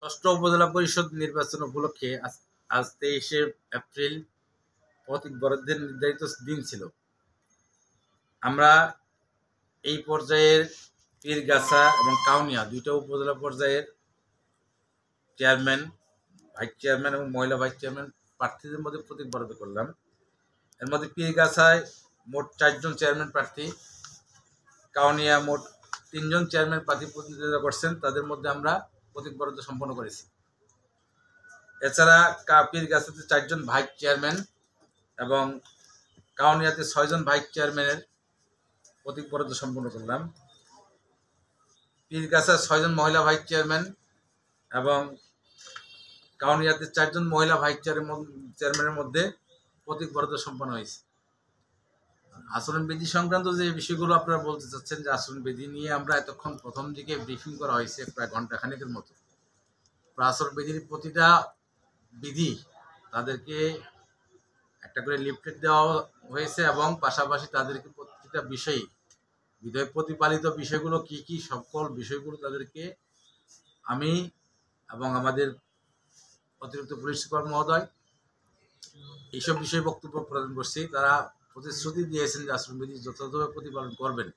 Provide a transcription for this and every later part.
ষষ্ঠ উপজেলা পরিষদ নির্বাচন উপলক্ষে আজ 23শে এপ্রিল প্রতীক বরাদ্দের নির্ধারিত দিন ছিল। আমরা এই পর্যায়ের পীরগাছা এবং কাউনিয়া দুইটা উপজেলা পর্যায়ের চেয়ারম্যান, ভাইস চেয়ারম্যান এবং মহিলা ভাইস চেয়ারম্যান প্রার্থীদের মধ্যে প্রতীক বরাদ্দ করলাম। এর মধ্যে পীরগাছায় মোট 4 জন চেয়ারম্যান প্রার্থী, কাউনিয়া মোট 3 জন চেয়ারম্যান প্রার্থী প্রতিদ্বন্দ্বিতা করছেন, তাদের মধ্যে আমরা প্রতীক বরাদ্দ সম্পন্ন করেছি। এছাড়া পীরগাছাতে 4 জন ভাইস চেয়ারম্যান এবং কাউনিয়াতে 6 জন ভাইস চেয়ারম্যানের প্রতীক বরাদ্দ সম্পন্ন করলাম। পীরগাছার 6 জন মহিলা ভাইস চেয়ারম্যান এবং কাউনিয়াতে 4 জন মহিলা ভাইস চেয়ারম্যানের মধ্যে প্রতীক বরাদ্দ সম্পন্ন হয়েছে। আচরণবিধি সংক্রান্ত যে বিষয়গুলো আপনারা বলতে চাচ্ছেন, যে আচরণবিধি নিয়ে আমরা এতক্ষণ প্রথম দিকে ব্রিফিং করা হয়েছে প্রায় ঘন্টাখানেকের মতো। আচরণবিধির প্রতিটা বিধি তাদেরকে একটা করে লিফলেট দেওয়া হয়েছে এবং পাশাপাশি তাদেরকে প্রতিটা বিষয়ে বিধেয় প্রতিপালিত বিষয়গুলো কি কি সকল বিষয়গুলো তাদেরকে আমি এবং আমাদের অতিরিক্ত পুলিশ সুপার মহোদয় এইসব বিষয়ে বক্তব্য প্রদান করছি। তারা প্রতিশ্রুতি দিয়েছেন যে আচরণবিধি যথাযথভাবে প্রতিপালন করবেন।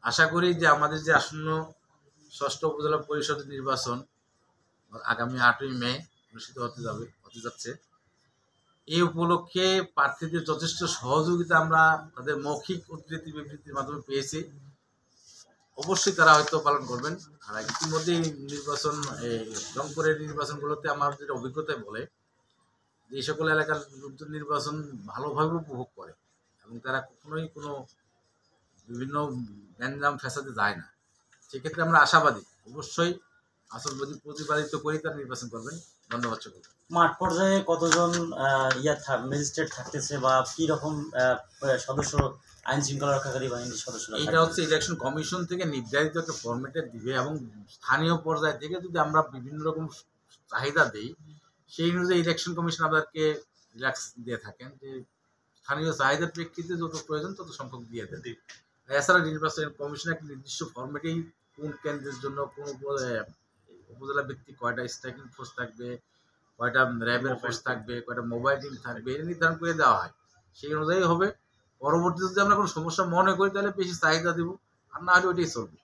আশা করি যে আমাদের যে আসন্ন ষষ্ঠ উপজেলা পরিষদ নির্বাচন আগামী 8ই মে অনুষ্ঠিত হতে যাচ্ছে, এই উপলক্ষে প্রার্থীদের যথেষ্ট সহযোগিতা আমরা তাদের মৌখিক উদ্ধৃতি বিবৃতির মাধ্যমে পেয়েছি। অবশ্যই তারা হয়তো পালন করবেন। আর ইতিমধ্যেই রংপুরের নির্বাচনগুলোতে আমার যেটা অভিজ্ঞতায় বলে যে এই সকল এলাকার লোকজন নির্বাচন ভালোভাবে উপভোগ করে এবং তারা কখনোই কোনো বিভিন্ন গ্যাঞ্জাম ফ্যাসাদে যায় না। সেক্ষেত্রে আমরা আশাবাদী অবশ্যই আচরণবিধি প্রতিপালিত করে তারা নির্বাচন করবেন। ধন্যবাদ সকলকে। মাঠ পর্যায়ে কতজন ম্যাজিস্ট্রেট থাকতেছে বা কি রকম সদস্য আইন শৃঙ্খলা রক্ষাকারী বাহিনীর সদস্য? এইটা হচ্ছে ইলেকশন কমিশন থেকে নির্ধারিত একটা ফরম্যাটে দিবে এবং স্থানীয় পর্যায় থেকে যদি আমরা বিভিন্ন রকম চাহিদা দিই সেই অনুযায়ী ইলেকশন কমিশন আমাদেরকে রিল্যাক্স দিয়ে থাকেন যে স্থানীয় চাহিদার প্রেক্ষিতে যত প্রয়োজন তত সংখ্যক দিয়ে দেন। এছাড়া নির্বাচন কমিশন একটা নির্দিষ্ট ফরম্যাটেই কোন কেন্দ্রের জন্য কোন উপজেলা ভিত্তিক কয়টা স্ট্রাইকিং ফোর্স থাকবে, কয়টা র্যাবের ফোর্স থাকবে, কয়টা মোবাইল টিম থাকবে, এটা নির্ধারণ করে দেওয়া হয়। সেই অনুযায়ী হবে। পরবর্তীতে যদি আমরা কোনো সমস্যা মনে করি তাহলে বেশি চাহিদা দিব, আর না হলে ওইটাই চলবে।